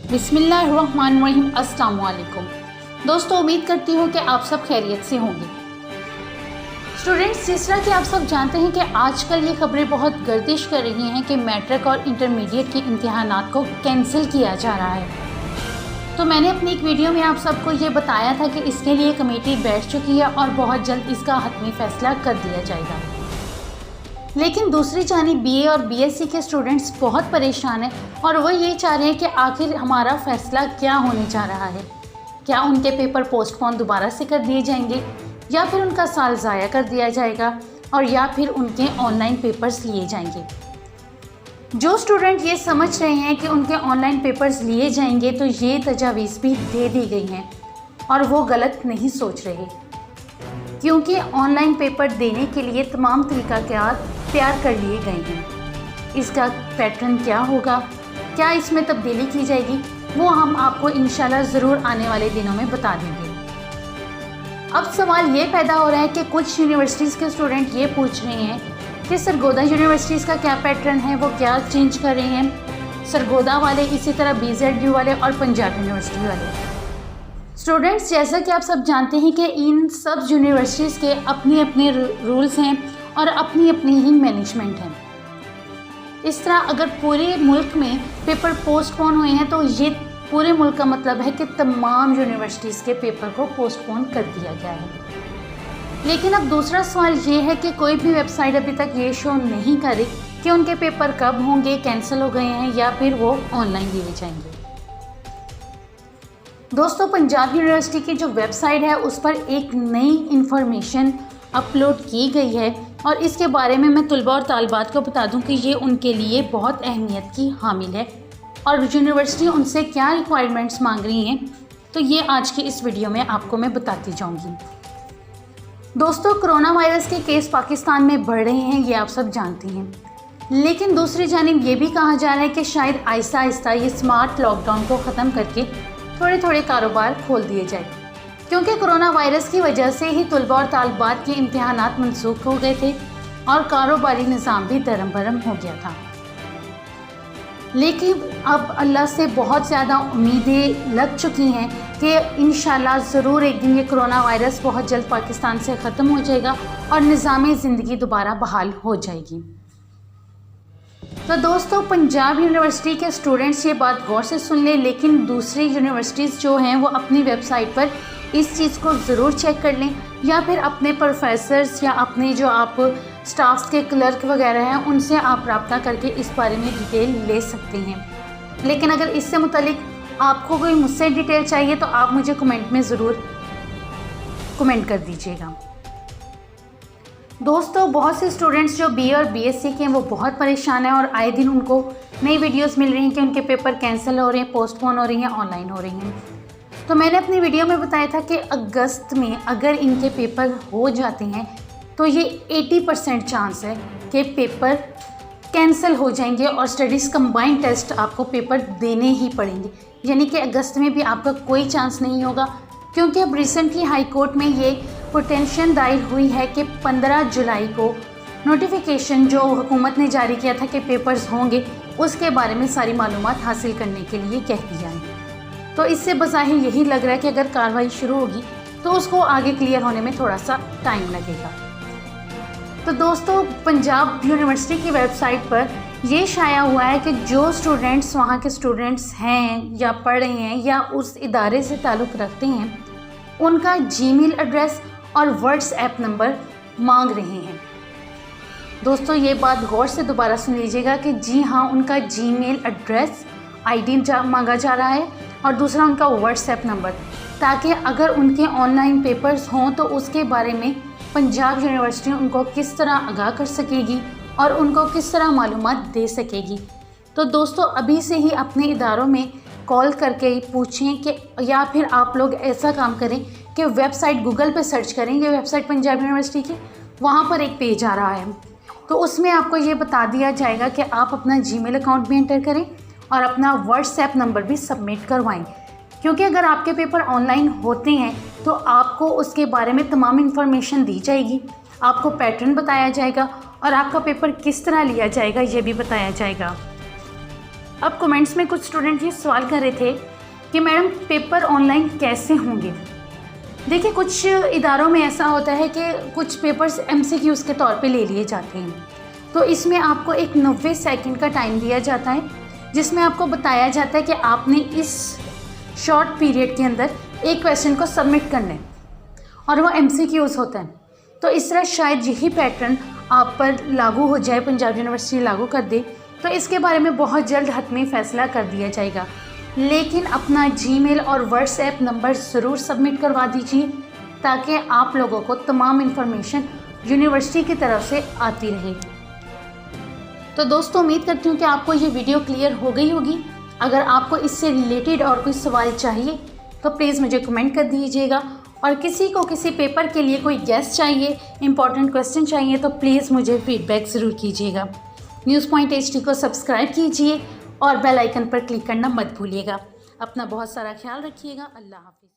बिस्मिल्लाहिर्रहमानिर्रहीम। अस्सलाम वालेकुम दोस्तों, उम्मीद करती हूँ कि आप सब खैरियत से होंगे। स्टूडेंट्स, जिस तरह कि आप सब जानते हैं कि आजकल ये खबरें बहुत गर्दिश कर रही हैं कि मैट्रिक और इंटरमीडिएट के इम्तिहानात को कैंसिल किया जा रहा है। तो मैंने अपनी एक वीडियो में आप सबको ये बताया था कि इसके लिए कमेटी बैठ चुकी है और बहुत जल्द इसका हतमी फैसला कर दिया जाएगा। लेकिन दूसरी जानिब बीए और बीएससी के स्टूडेंट्स बहुत परेशान हैं और वो ये चाह रहे हैं कि आखिर हमारा फ़ैसला क्या होने जा रहा है। क्या उनके पेपर पोस्टपोन दोबारा से कर दिए जाएंगे, या फिर उनका साल ज़ाया कर दिया जाएगा, और या फिर उनके ऑनलाइन पेपर्स लिए जाएंगे। जो स्टूडेंट ये समझ रहे हैं कि उनके ऑनलाइन पेपर्स लिए जाएंगे तो ये तजावीज़ भी दे दी गई हैं और वो गलत नहीं सोच रहे, क्योंकि ऑनलाइन पेपर देने के लिए तमाम तरीक़ाकार तैयार कर लिए गए हैं। इसका पैटर्न क्या होगा, क्या इसमें तब्दीली की जाएगी, वो हम आपको इंशाल्लाह ज़रूर आने वाले दिनों में बता देंगे। अब सवाल ये पैदा हो रहा है कि कुछ यूनिवर्सिटीज़ के स्टूडेंट ये पूछ रहे हैं कि सरगोदा यूनिवर्सिटीज़ का क्या पैटर्न है, वो क्या चेंज कर रहे हैं। सरगोदा वाले, इसी तरह BZU वाले और पंजाब यूनिवर्सिटी वाले। स्टूडेंट्स, जैसा कि आप सब जानते हैं कि इन सब यूनिवर्सिटीज़ के अपने अपने रूल्स हैं और अपनी अपनी ही मैनेजमेंट है। इस तरह अगर पूरे मुल्क में पेपर पोस्टपोन हुए हैं तो ये पूरे मुल्क का मतलब है कि तमाम यूनिवर्सिटीज़ के पेपर को पोस्टपोन कर दिया गया है। लेकिन अब दूसरा सवाल ये है कि कोई भी वेबसाइट अभी तक ये शो नहीं कर रही कि उनके पेपर कब होंगे, कैंसिल हो गए हैं या फिर वो ऑनलाइन दिए जाएंगे। दोस्तों, पंजाब यूनिवर्सिटी की जो वेबसाइट है उस पर एक नई इन्फॉर्मेशन अपलोड की गई है और इसके बारे में मैं तुलबा और तालबात को बता दूं कि ये उनके लिए बहुत अहमियत की हामिल है और यूनिवर्सिटी उनसे क्या रिक्वायरमेंट्स मांग रही हैं, तो ये आज की इस वीडियो में आपको मैं बताती जाऊंगी। दोस्तों, कोरोना वायरस के केस पाकिस्तान में बढ़ रहे हैं, ये आप सब जानते हैं। लेकिन दूसरी जानिब ये भी कहा जा रहा है कि शायद आहिस्ता आहिस्ता ये स्मार्ट लॉकडाउन को ख़त्म करके थोड़े थोड़े कारोबार खोल दिए जाए, क्योंकि कोरोना वायरस की वजह से ही तुलबा और तालबात के इम्तिहानात मनसूख हो गए थे और कारोबारी निज़ाम भी दरम भरम हो गया था। लेकिन अब अल्लाह से बहुत ज़्यादा उम्मीदें लग चुकी हैं कि इंशाल्लाह ज़रूर एक दिन ये कोरोना वायरस बहुत जल्द पाकिस्तान से ख़त्म हो जाएगा और निज़ाम ज़िंदगी दोबारा बहाल हो जाएगी। तो दोस्तों, पंजाब यूनिवर्सिटी के स्टूडेंट्स ये बात गौर से सुन लें, लेकिन दूसरी यूनिवर्सिटीज़ जो हैं वो अपनी वेबसाइट पर इस चीज़ को ज़रूर चेक कर लें, या फिर अपने प्रोफेसर्स या अपने जो आप स्टाफ्स के क्लर्क वगैरह हैं उनसे आप रब्ता करके इस बारे में डिटेल ले सकते हैं। लेकिन अगर इससे मुतालिक आपको कोई मुझसे डिटेल चाहिए तो आप मुझे कमेंट में ज़रूर कमेंट कर दीजिएगा। दोस्तों, बहुत से स्टूडेंट्स जो BA और BSc के हैं वो बहुत परेशान हैं और आए दिन उनको नई वीडियोस मिल रही हैं कि उनके पेपर कैंसिल हो रहे हैं, पोस्टपोन हो रही हैं, ऑनलाइन हो रही हैं। तो मैंने अपनी वीडियो में बताया था कि अगस्त में अगर इनके पेपर हो जाते हैं तो ये 80% चांस है कि पेपर कैंसिल हो जाएंगे और स्टडीज़ कंबाइंड टेस्ट आपको पेपर देने ही पड़ेंगे। यानी कि अगस्त में भी आपका कोई चांस नहीं होगा, क्योंकि अब रिसेंटली हाई कोर्ट में ये पिटीशन दायर हुई है कि 15 जुलाई को नोटिफिकेशन जो हुकूमत ने जारी किया था कि पेपर्स होंगे, उसके बारे में सारी मालूमात हासिल करने के लिए कह दिया है। तो इससे बज़ाहिर यही लग रहा है कि अगर कार्रवाई शुरू होगी तो उसको आगे क्लियर होने में थोड़ा सा टाइम लगेगा। तो दोस्तों, पंजाब यूनिवर्सिटी की वेबसाइट पर ये शाया हुआ है कि जो स्टूडेंट्स वहाँ के स्टूडेंट्स हैं या पढ़ रहे हैं या उस इदारे से ताल्लुक़ रखते हैं, उनका जीमेल एड्रेस और व्हाट्सएप नंबर मांग रहे हैं। दोस्तों, ये बात गौर से दोबारा सुन लीजिएगा कि जी हाँ, उनका जीमेल एड्रेस ID मांगा जा रहा है और दूसरा उनका व्हाट्सएप नंबर, ताकि अगर उनके ऑनलाइन पेपर्स हों तो उसके बारे में पंजाब यूनिवर्सिटी उनको किस तरह आगाह कर सकेगी और उनको किस तरह मालूमात दे सकेगी। तो दोस्तों, अभी से ही अपने इदारों में कॉल करके पूछें कि, या फिर आप लोग ऐसा काम करें कि वेबसाइट गूगल पे सर्च करेंगे, वेबसाइट पंजाब यूनिवर्सिटी की, वहाँ पर एक पेज आ रहा है, तो उसमें आपको ये बता दिया जाएगा कि आप अपना जीमेल अकाउंट भी एंटर करें और अपना व्हाट्सएप नंबर भी सबमिट करवाएं, क्योंकि अगर आपके पेपर ऑनलाइन होते हैं तो आपको उसके बारे में तमाम इन्फॉर्मेशन दी जाएगी, आपको पैटर्न बताया जाएगा और आपका पेपर किस तरह लिया जाएगा ये भी बताया जाएगा। अब कमेंट्स में कुछ स्टूडेंट ये सवाल कर रहे थे कि मैडम पेपर ऑनलाइन कैसे होंगे। देखिए, कुछ इदारों में ऐसा होता है कि कुछ पेपर्स MCQs के तौर पे ले लिए जाते हैं, तो इसमें आपको एक 90 सेकंड का टाइम दिया जाता है, जिसमें आपको बताया जाता है कि आपने इस शॉर्ट पीरियड के अंदर एक क्वेश्चन को सबमिट करना है और वो MCQs होता है। तो इस तरह शायद यही पैटर्न आप पर लागू हो जाए, पंजाब यूनिवर्सिटी लागू कर दे, तो इसके बारे में बहुत जल्द हतमी फ़ैसला कर दिया जाएगा। लेकिन अपना जीमेल और व्हाट्सएप नंबर ज़रूर सबमिट करवा दीजिए ताकि आप लोगों को तमाम इन्फॉर्मेशन यूनिवर्सिटी की तरफ से आती रहे। तो दोस्तों, उम्मीद करती हूँ कि आपको ये वीडियो क्लियर हो गई होगी। अगर आपको इससे रिलेटेड और कोई सवाल चाहिए तो प्लीज़ मुझे कमेंट कर दीजिएगा, और किसी को किसी पेपर के लिए कोई गेस्ट चाहिए, इंपॉर्टेंट क्वेश्चन चाहिए, तो प्लीज़ मुझे फीडबैक ज़रूर कीजिएगा। न्यूज़ पॉइंट HD को सब्सक्राइब कीजिए और बेल आइकन पर क्लिक करना मत भूलिएगा। अपना बहुत सारा ख्याल रखिएगा। अल्लाह हाफ़िज़।